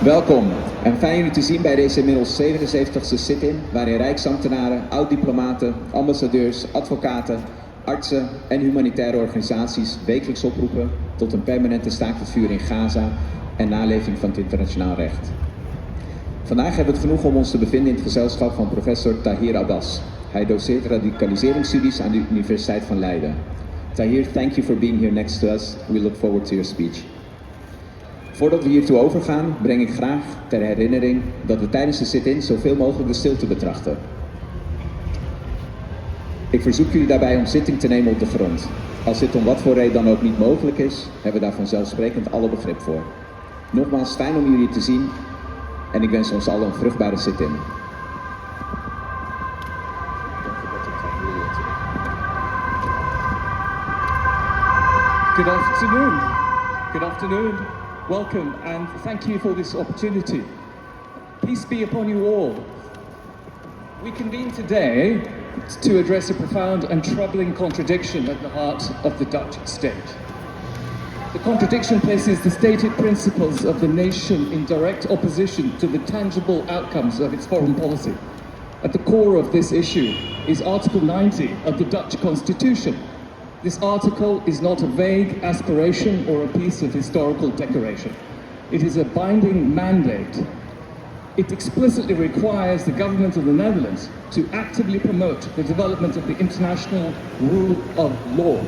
Welkom en fijn jullie te zien bij deze inmiddels 77e sit-in, waarin rijksambtenaren, oud-diplomaten, ambassadeurs, advocaten, artsen en humanitaire organisaties wekelijks oproepen tot een permanente staakt het vuur in Gaza en naleving van het internationaal recht. Vandaag hebben we het genoegen om ons te bevinden in het gezelschap van professor Tahir Abbas. Hij doseert radicaliseringsstudies aan de Universiteit van Leiden. Tahir, thank you for being here next to us. We look forward to your speech. Voordat we hiertoe overgaan, breng ik graag ter herinnering dat we tijdens de sit-in zoveel mogelijk de stilte betrachten. Ik verzoek jullie daarbij om zitting te nemen op de grond. Als dit om wat voor reden dan ook niet mogelijk is, hebben we daar vanzelfsprekend alle begrip voor. Nogmaals, fijn om jullie te zien en ik wens ons allen een vruchtbare sit-in. Good afternoon. Good afternoon. Welcome and thank you for this opportunity. Peace be upon you all. We convene today to address a profound and troubling contradiction at the heart of the Dutch state. The contradiction places the stated principles of the nation in direct opposition to the tangible outcomes of its foreign policy. At the core of this issue is Article 90 of the Dutch Constitution. This article is not a vague aspiration or a piece of historical decoration. It is a binding mandate. It explicitly requires the government of the Netherlands to actively promote the development of the international rule of law.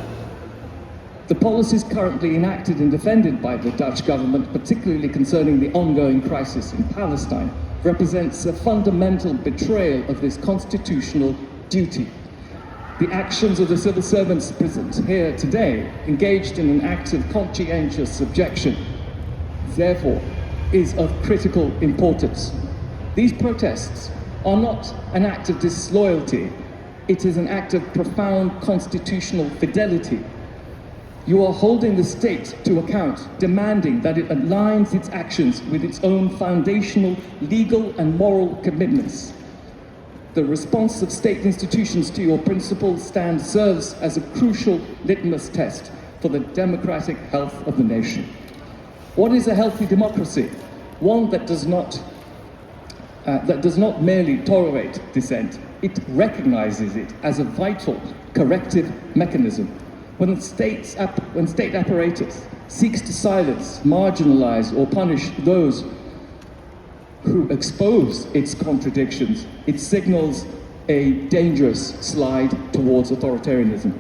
The policies currently enacted and defended by the Dutch government, particularly concerning the ongoing crisis in Palestine, represents a fundamental betrayal of this constitutional duty. The actions of the civil servants present here today, engaged in an act of conscientious subjection, therefore, is of critical importance. These protests are not an act of disloyalty, it is an act of profound constitutional fidelity. You are holding the state to account, demanding that it aligns its actions with its own foundational legal and moral commitments. The response of state institutions to your principles serves as a crucial litmus test for the democratic health of the nation. What is a healthy democracy? One that does not merely tolerate dissent, it recognizes it as a vital corrective mechanism. When state apparatus seeks to silence, marginalize, or punish those who expose its contradictions, it signals a dangerous slide towards authoritarianism.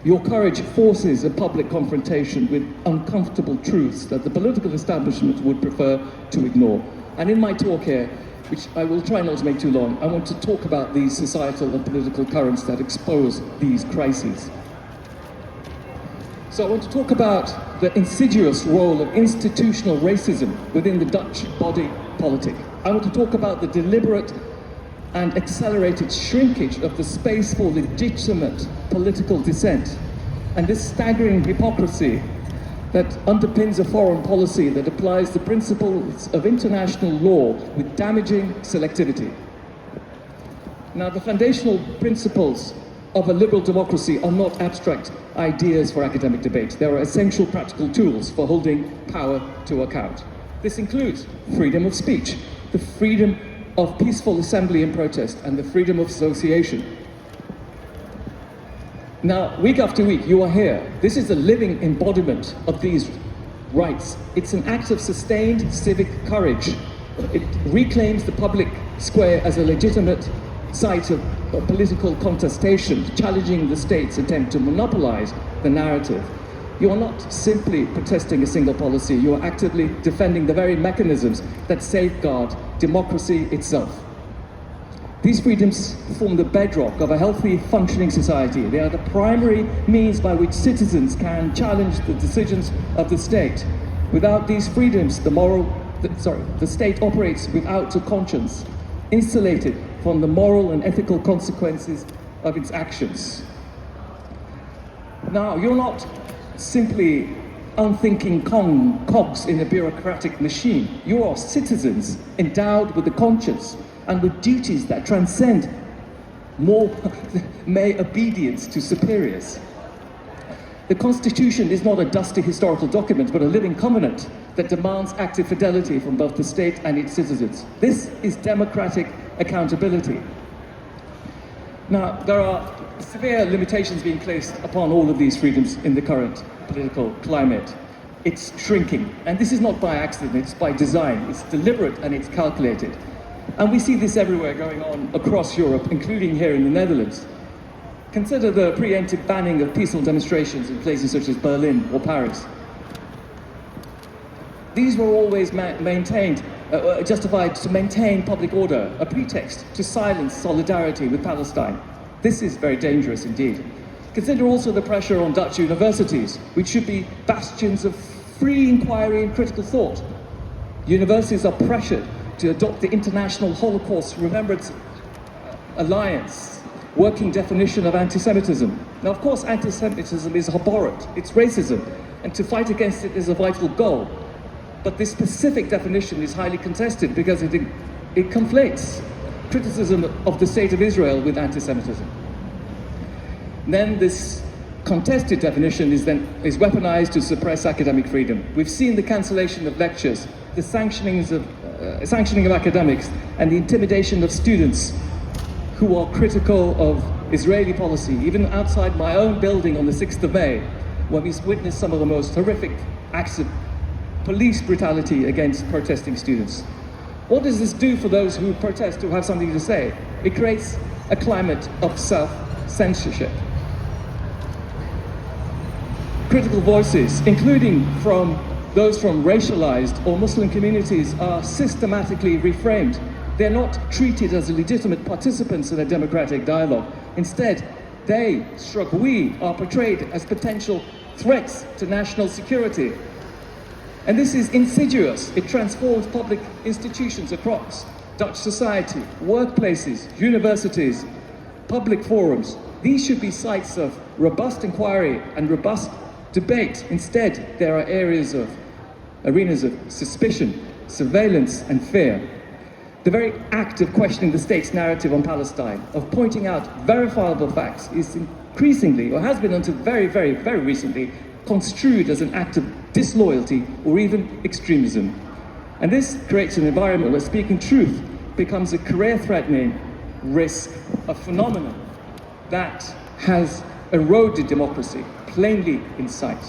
Your courage forces a public confrontation with uncomfortable truths that the political establishment would prefer to ignore. And in my talk here, which I will try not to make too long, I want to talk about these societal and political currents that expose these crises. So I want to talk about the insidious role of institutional racism within the Dutch body politic. I want to talk about the deliberate and accelerated shrinkage of the space for legitimate political dissent, and this staggering hypocrisy that underpins a foreign policy that applies the principles of international law with damaging selectivity. Now, the foundational principles of a liberal democracy are not abstract ideas for academic debate. They are essential practical tools for holding power to account. This includes freedom of speech, the freedom of peaceful assembly and protest, and the freedom of association. Now, week after week, you are here. This is a living embodiment of these rights. It's an act of sustained civic courage. It reclaims the public square as a legitimate site of political contestation, challenging the state's attempt to monopolize the narrative. You are not simply protesting a single policy, you are actively defending the very mechanisms that safeguard democracy itself. These freedoms form the bedrock of a healthy, functioning society. They are the primary means by which citizens can challenge the decisions of the state. Without these freedoms, the state operates without a conscience, insulated from the moral and ethical consequences of its actions. Now, you're not simply unthinking cogs in a bureaucratic machine. You are citizens endowed with a conscience and with duties that transcend mere obedience to superiors. The Constitution is not a dusty historical document, but a living covenant that demands active fidelity from both the state and its citizens. This is democratic accountability. Now, there are severe limitations being placed upon all of these freedoms in the current political climate. It's shrinking, and this is not by accident, it's by design. It's deliberate and it's calculated. And we see this everywhere going on across Europe, including here in the Netherlands. Consider the preemptive banning of peaceful demonstrations in places such as Berlin or Paris. These were always justified to maintain public order, a pretext to silence solidarity with Palestine. This is very dangerous indeed. Consider also the pressure on Dutch universities, which should be bastions of free inquiry and critical thought. Universities are pressured to adopt the International Holocaust Remembrance Alliance working definition of anti-Semitism. Now, of course, anti-Semitism is abhorrent, it's racism, and to fight against it is a vital goal. But this specific definition is highly contested because it conflates criticism of the state of Israel with anti-Semitism. Then this contested definition is weaponized to suppress academic freedom. We've seen the cancellation of lectures, the sanctioning of academics, and the intimidation of students who are critical of Israeli policy, even outside my own building on the 6th of May, when we witnessed some of the most horrific acts of police brutality against protesting students. What does this do for those who protest, who have something to say? It creates a climate of self-censorship. Critical voices, including from those from racialized or Muslim communities, are systematically reframed. They're not treated as legitimate participants in a democratic dialogue. Instead, we are portrayed as potential threats to national security. And this is insidious. It transforms public institutions across Dutch society, workplaces, universities, public forums. These should be sites of robust inquiry and robust debate. Instead, there are arenas of suspicion, surveillance, and fear. The very act of questioning the state's narrative on Palestine, of pointing out verifiable facts, is increasingly, or has been until very, very, very recently, construed as an act of disloyalty or even extremism. And this creates an environment where speaking truth becomes a career-threatening risk, a phenomenon that has eroded democracy, plainly in sight.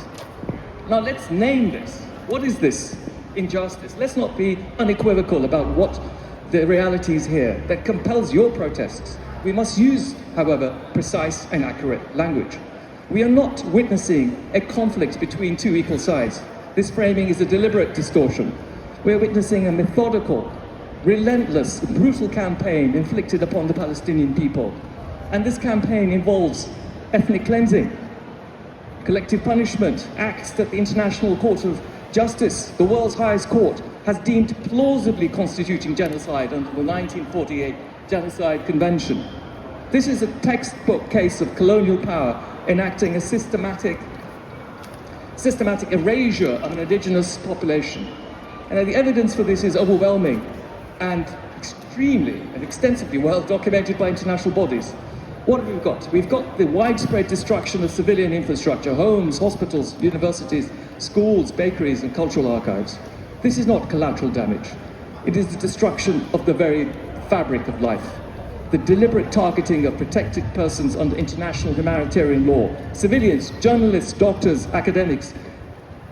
Now let's name this. What is this injustice? Let's not be unequivocal about what the reality is here that compels your protests. We must use, however, precise and accurate language. We are not witnessing a conflict between two equal sides. This framing is a deliberate distortion. We are witnessing a methodical, relentless, brutal campaign inflicted upon the Palestinian people. And this campaign involves ethnic cleansing, collective punishment, acts that the International Court of Justice, the world's highest court, has deemed plausibly constituting genocide under the 1948 Genocide Convention. This is a textbook case of colonial power enacting a systematic erasure of an indigenous population. And the evidence for this is overwhelming and extremely and extensively well documented by international bodies. What have we got? We've got the widespread destruction of civilian infrastructure, homes, hospitals, universities, schools, bakeries, and cultural archives. This is not collateral damage. It is the destruction of the very fabric of life. The deliberate targeting of protected persons under international humanitarian law, civilians, journalists, doctors, academics,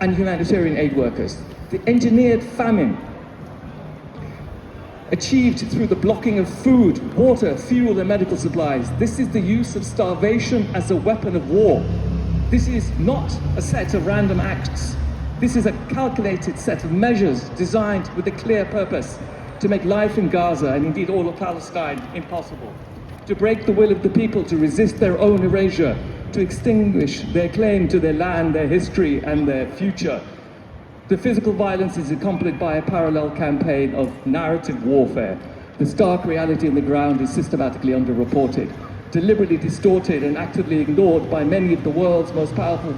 and humanitarian aid workers. The engineered famine achieved through the blocking of food, water, fuel, and medical supplies. This is the use of starvation as a weapon of war. This is not a set of random acts. This is a calculated set of measures designed with a clear purpose to make life in Gaza, and indeed all of Palestine, impossible. To break the will of the people to resist their own erasure, to extinguish their claim to their land, their history, and their future. The physical violence is accompanied by a parallel campaign of narrative warfare. The stark reality on the ground is systematically underreported, deliberately distorted and actively ignored by many of the world's most powerful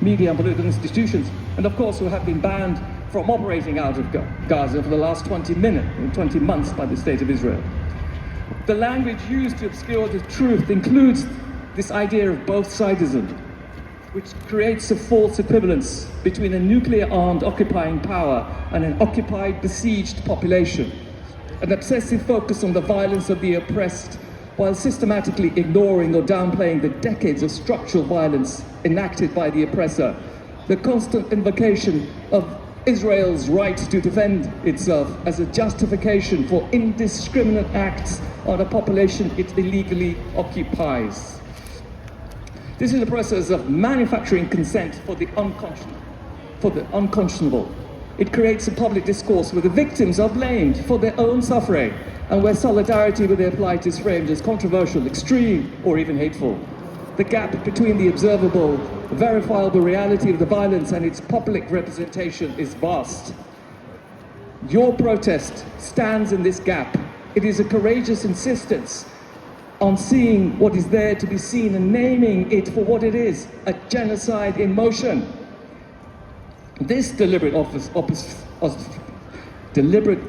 media and political institutions, and of course who have been banned from operating out of Gaza for the last 20 months by the State of Israel. The language used to obscure the truth includes this idea of both-sidism. which creates a false equivalence between a nuclear-armed occupying power and an occupied, besieged population. An obsessive focus on the violence of the oppressed, while systematically ignoring or downplaying the decades of structural violence enacted by the oppressor. The constant invocation of Israel's right to defend itself as a justification for indiscriminate acts on a population it illegally occupies. This is a process of manufacturing consent for the unconscionable. It creates a public discourse where the victims are blamed for their own suffering and where solidarity with their plight is framed as controversial, extreme, or even hateful. The gap between the observable, verifiable reality of the violence and its public representation is vast. Your protest stands in this gap. It is a courageous insistence on seeing what is there to be seen and naming it for what it is, a genocide in motion. This deliberate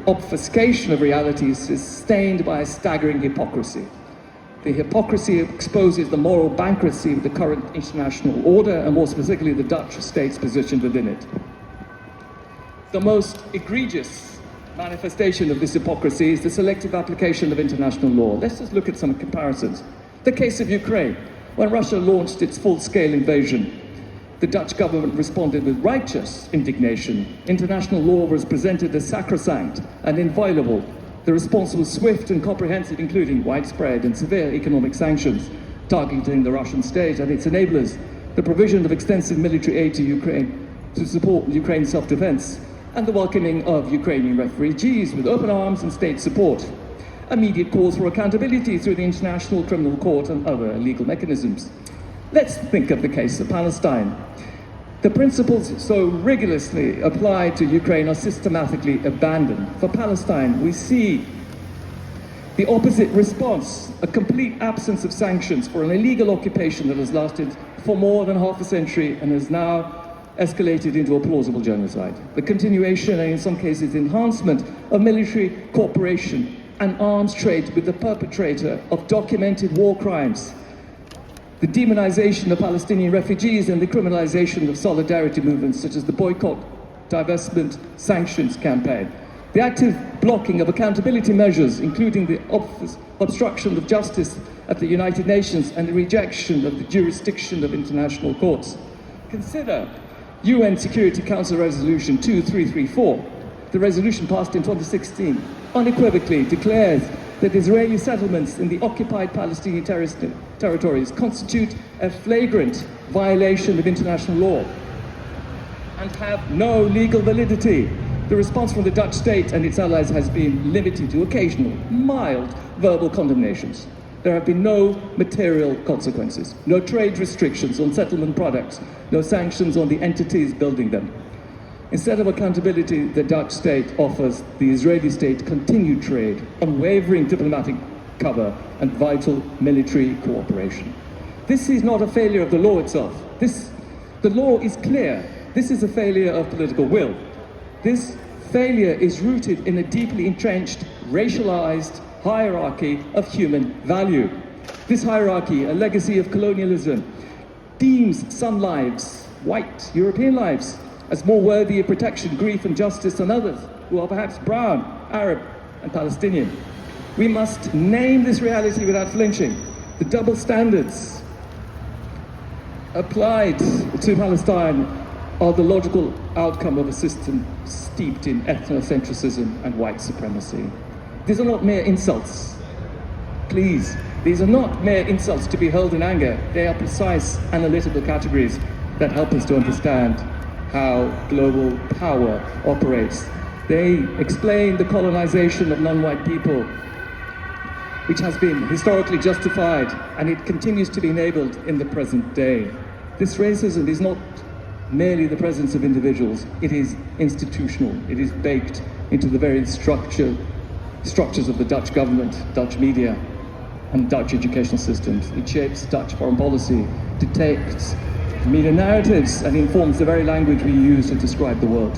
obfuscation of reality is sustained by a staggering hypocrisy. The hypocrisy exposes the moral bankruptcy of the current international order, and more specifically the Dutch state's position within it. The most egregious manifestation of this hypocrisy is the selective application of international law. Let's just look at some comparisons. The case of Ukraine. When Russia launched its full-scale invasion, the Dutch government responded with righteous indignation. International law was presented as sacrosanct and inviolable. The response was swift and comprehensive, including widespread and severe economic sanctions targeting the Russian state and its enablers, the provision of extensive military aid to Ukraine to support Ukraine's self-defense, and the welcoming of Ukrainian refugees with open arms and state support. Immediate calls for accountability through the International Criminal Court and other legal mechanisms. Let's think of the case of Palestine. The principles so rigorously applied to Ukraine are systematically abandoned. For Palestine, we see the opposite response, a complete absence of sanctions for an illegal occupation that has lasted for more than half a century and has now escalated into a plausible genocide. The continuation and in some cases enhancement of military cooperation and arms trade with the perpetrator of documented war crimes. The demonization of Palestinian refugees and the criminalization of solidarity movements such as the boycott, divestment, sanctions campaign. The active blocking of accountability measures, including the obstruction of justice at the United Nations and the rejection of the jurisdiction of international courts. Consider UN Security Council Resolution 2334. The resolution passed in 2016 unequivocally declares that Israeli settlements in the occupied Palestinian territories constitute a flagrant violation of international law and have no legal validity. The response from the Dutch state and its allies has been limited to occasional, mild verbal condemnations. There have been no material consequences, no trade restrictions on settlement products, no sanctions on the entities building them. Instead of accountability, the Dutch state offers the Israeli state continued trade, unwavering diplomatic cover, and vital military cooperation. This is not a failure of the law itself. The law is clear. This is a failure of political will. This failure is rooted in a deeply entrenched, racialized hierarchy of human value. This hierarchy, a legacy of colonialism, deems some lives, white European lives, as more worthy of protection, grief and justice than others who are perhaps brown, Arab and Palestinian. We must name this reality without flinching. The double standards applied to Palestine are the logical outcome of a system steeped in ethnocentrism and white supremacy. These are not mere insults. Please, these are not mere insults to be hurled in anger. They are precise analytical categories that help us to understand how global power operates. They explain the colonization of non-white people, which has been historically justified, and it continues to be enabled in the present day. This racism is not merely the presence of individuals, it is institutional. It is baked into the very structures of the Dutch government, Dutch media, and Dutch educational systems. It shapes Dutch foreign policy, dictates media narratives, and informs the very language we use to describe the world.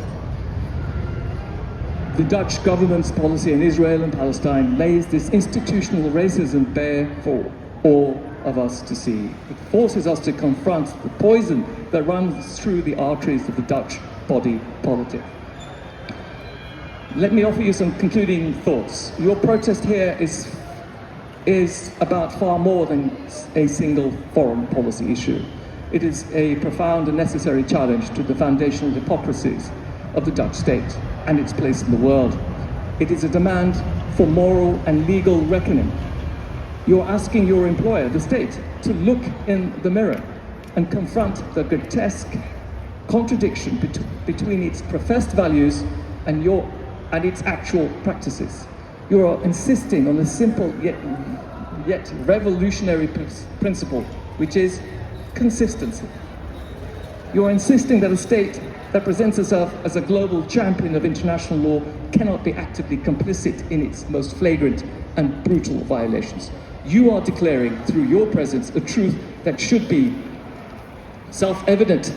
The Dutch government's policy in Israel and Palestine lays this institutional racism bare for all of us to see. It forces us to confront the poison that runs through the arteries of the Dutch body politic. Let me offer you some concluding thoughts. Your protest here is about far more than a single foreign policy issue. It is a profound and necessary challenge to the foundational hypocrisies of the Dutch state and its place in the world. It is a demand for moral and legal reckoning. You're asking your employer, the state, to look in the mirror and confront the grotesque contradiction between its professed values and its actual practices. You are insisting on a simple yet revolutionary principle, which is consistency. You are insisting that a state that presents itself as a global champion of international law cannot be actively complicit in its most flagrant and brutal violations. You are declaring through your presence a truth that should be self-evident,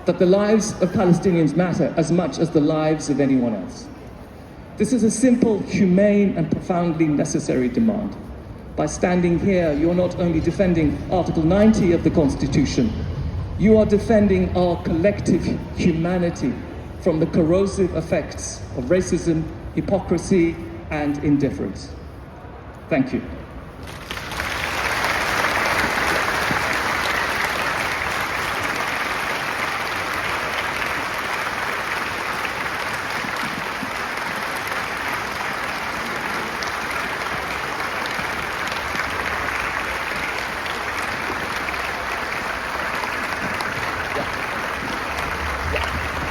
that the lives of Palestinians matter as much as the lives of anyone else. This is a simple, humane and profoundly necessary demand. By standing here, you're not only defending Article 90 of the Constitution, you are defending our collective humanity from the corrosive effects of racism, hypocrisy and indifference. Thank you.